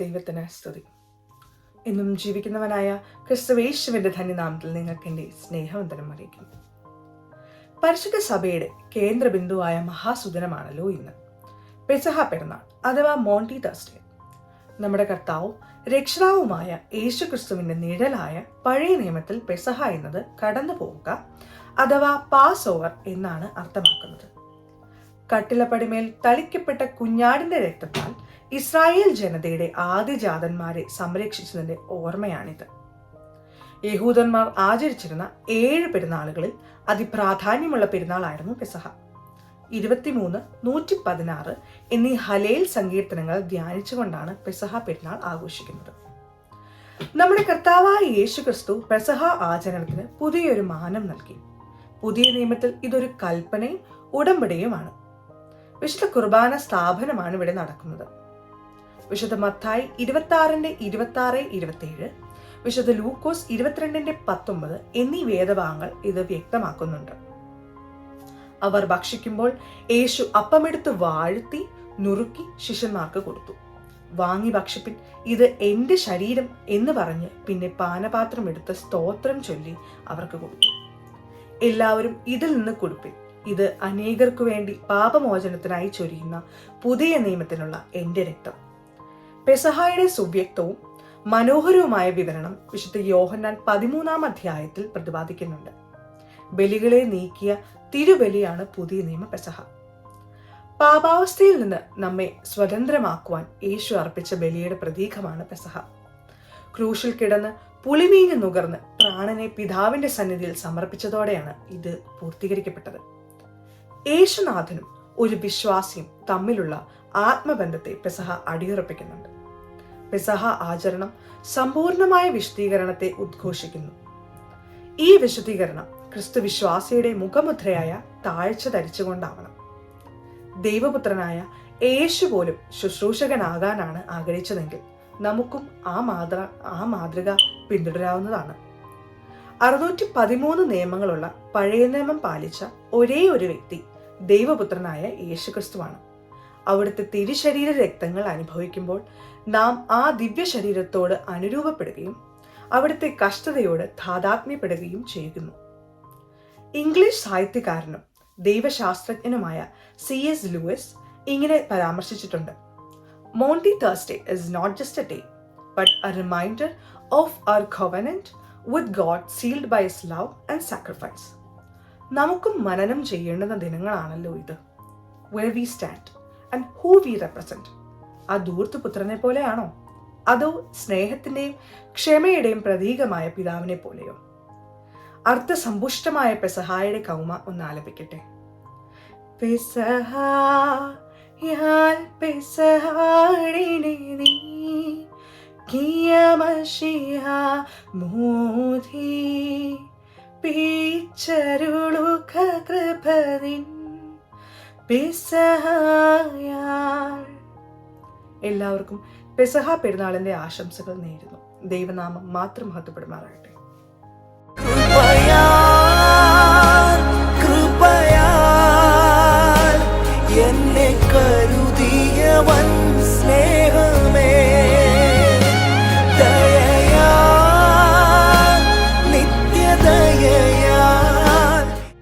ദൈവത്തിന് സ്തുതി. ഇന്നും ജീവിക്കുന്നവനായ ക്രിസ്തുവേശുവിന്റെ ധന്യനാമത്തിൽ നിങ്ങൾക്ക് എൻ്റെ സ്നേഹവന്ദനം അറിയിക്കുന്നു. പരിശുദ്ധ സഭയുടെ കേന്ദ്ര ബിന്ദുവായ മഹാസുദിനമാണല്ലോ ഇന്ന് പെസഹ പെരുന്നാൾ അഥവാ മോണ്ടി തേഴ്സ്ഡേ. നമ്മുടെ കർത്താവും രക്ഷിതാവുമായ യേശു ക്രിസ്തുവിന്റെ നിഴലായ പഴയ നിയമത്തിൽ പെസഹ എന്നത് കടന്നു പോവുക അഥവാ പാസ് ഓവർ എന്നാണ് അർത്ഥമാക്കുന്നത്. കട്ടിലപ്പടിമേൽ തളിക്കപ്പെട്ട കുഞ്ഞാടിന്റെ രക്തത്താൽ ഇസ്രായേൽ ജനതയുടെ ആദ്യജാതന്മാരെ സംരക്ഷിച്ചതിന്റെ ഓർമ്മയാണിത്. യഹൂദന്മാർ ആചരിച്ചിരുന്ന 7 പെരുന്നാളുകളിൽ അതിപ്രാധാന്യമുള്ള പെരുന്നാളായിരുന്നു പെസഹ. 23, 116 എന്നീ ഹലേൽ സങ്കീർത്തനങ്ങൾ ധ്യാനിച്ചുകൊണ്ടാണ് പെസഹ പെരുന്നാൾ ആഘോഷിക്കുന്നത്. നമ്മുടെ കർത്താവായ യേശു ക്രിസ്തു പെസഹ ആചരണത്തിന് പുതിയൊരു മാനം നൽകി. പുതിയ നിയമത്തിൽ ഇതൊരു കൽപ്പനയും ഉടമ്പടിയുമാണ്. വിശുദ്ധ കുർബാന സ്ഥാപനമാണ് ഇവിടെ നടക്കുന്നത്. വിശുദ്ധ മത്തായി 26:26-27, വിശുദ്ധ ലൂക്കോസ് 22:19 എന്നീ വേദഭാഗങ്ങൾ ഇത് വ്യക്തമാക്കുന്നുണ്ട്. അവർ ഭക്ഷിക്കുമ്പോൾ യേശു അപ്പമെടുത്ത് വാഴ്ത്തി നുറുക്കി ശിഷ്യന്മാർക്ക് കൊടുത്തു. വാങ്ങി ഭക്ഷിപ്പിൻ, ഇത് എന്റെ ശരീരം എന്ന് പറഞ്ഞ് പിന്നെ പാനപാത്രം എടുത്ത് സ്തോത്രം ചൊല്ലി അവർക്ക് കൊടുത്തു. എല്ലാവരും ഇതിൽ നിന്ന് കുടിപ്പിൻ, ഇത് അനേകർക്കു വേണ്ടി പാപമോചനത്തിനായി ചൊരിയുന്ന പുതിയ നിയമത്തിനുള്ള എന്റെ രക്തം. പെസഹായുടെ സുവ്യക്തവും മനോഹരവുമായ വിവരണം വിശുദ്ധ യോഹന്നാൻ 13-ാം അധ്യായത്തിൽ പ്രതിപാദിക്കുന്നുണ്ട്. ബലികളെ നീക്കിയ തിരുബലിയാണ് പുതിയ നിയമ പെസഹ. പാപാവസ്ഥയിൽ നിന്ന് നമ്മെ സ്വതന്ത്രമാക്കുവാൻ യേശു അർപ്പിച്ച ബലിയുടെ പ്രതീകമാണ് പെസഹ. ക്രൂശിൽ കിടന്ന് പുളിവീഞ്ഞ് നുകർന്ന് പ്രാണനെ പിതാവിന്റെ സന്നിധിയിൽ സമർപ്പിച്ചതോടെയാണ് ഇത് പൂർത്തീകരിക്കപ്പെട്ടത്. യേശുനാഥനും ഒരു വിശ്വാസിയും തമ്മിലുള്ള ആത്മബന്ധത്തെ പെസഹ അടിയുറപ്പിക്കുന്നുണ്ട്. പെസഹ ആചരണം സമ്പൂർണമായ വിശുദ്ധീകരണത്തെ ഉദ്ഘോഷിക്കുന്നു. ഈ വിശുദ്ധീകരണം ക്രിസ്തു വിശ്വാസിയുടെ മുഖമുദ്രയായ താഴ്ച ധരിച്ചുകൊണ്ടാവണം. ദൈവപുത്രനായ യേശു പോലും ശുശ്രൂഷകനാകാനാണ് ആഗ്രഹിച്ചതെങ്കിൽ നമുക്കും ആ മാതൃക പിന്തുടരാവുന്നതാണ്. 613 നിയമങ്ങളുള്ള പഴയ നിയമം പാലിച്ച ഒരേ ഒരു വ്യക്തി ദൈവപുത്രനായ യേശു ക്രിസ്തുവാണ്. അവിടുത്തെ തിരുശരീര രക്തങ്ങൾ അനുഭവിക്കുമ്പോൾ നാം ആ ദിവ്യ ശരീരത്തോട് അനുരൂപപ്പെടുകയും അവിടുത്തെ കഷ്ടതയോട് താതാത്മ്യപ്പെടുകയും ചെയ്യുന്നു. English സാഹിത്യകാരനും ദൈവശാസ്ത്രജ്ഞനുമായ C.S. ലൂയിസ് ഇങ്ങനെ പരാമർശിച്ചിട്ടുണ്ട്: Maundy Thursday is not just a day, but a reminder of our covenant with God sealed by His love and sacrifice. നമുക്കും മനനം ചെയ്യേണ്ടുന്ന ദിനങ്ങളാണല്ലോ ഇത്. Where we stand and who we represent. ആ ധൂർത്തുപുത്രനെ പോലെയാണോ, അതോ സ്നേഹത്തിന്റെയും ക്ഷമയുടെയും പ്രതീകമായ പിതാവിനെ പോലെയോ? അർത്ഥസമ്പുഷ്ടമായ പെസഹായുടെ കൗമ ഒന്ന് ആലപിക്കട്ടെ. പെസഹായാൽ പെസഹാടിനെ നീ കിയമശിഹ മോധി പിച്ചരുളുക കൃപദിൻ പെസഹായാൽ. എല്ലാവർക്കും പെസഹ പെരുന്നാളിന്റെ ആശംസകൾ നേരുന്നു. ദൈവനാമം മാത്രം മഹത്വപ്പെടുമാറാകട്ടെ.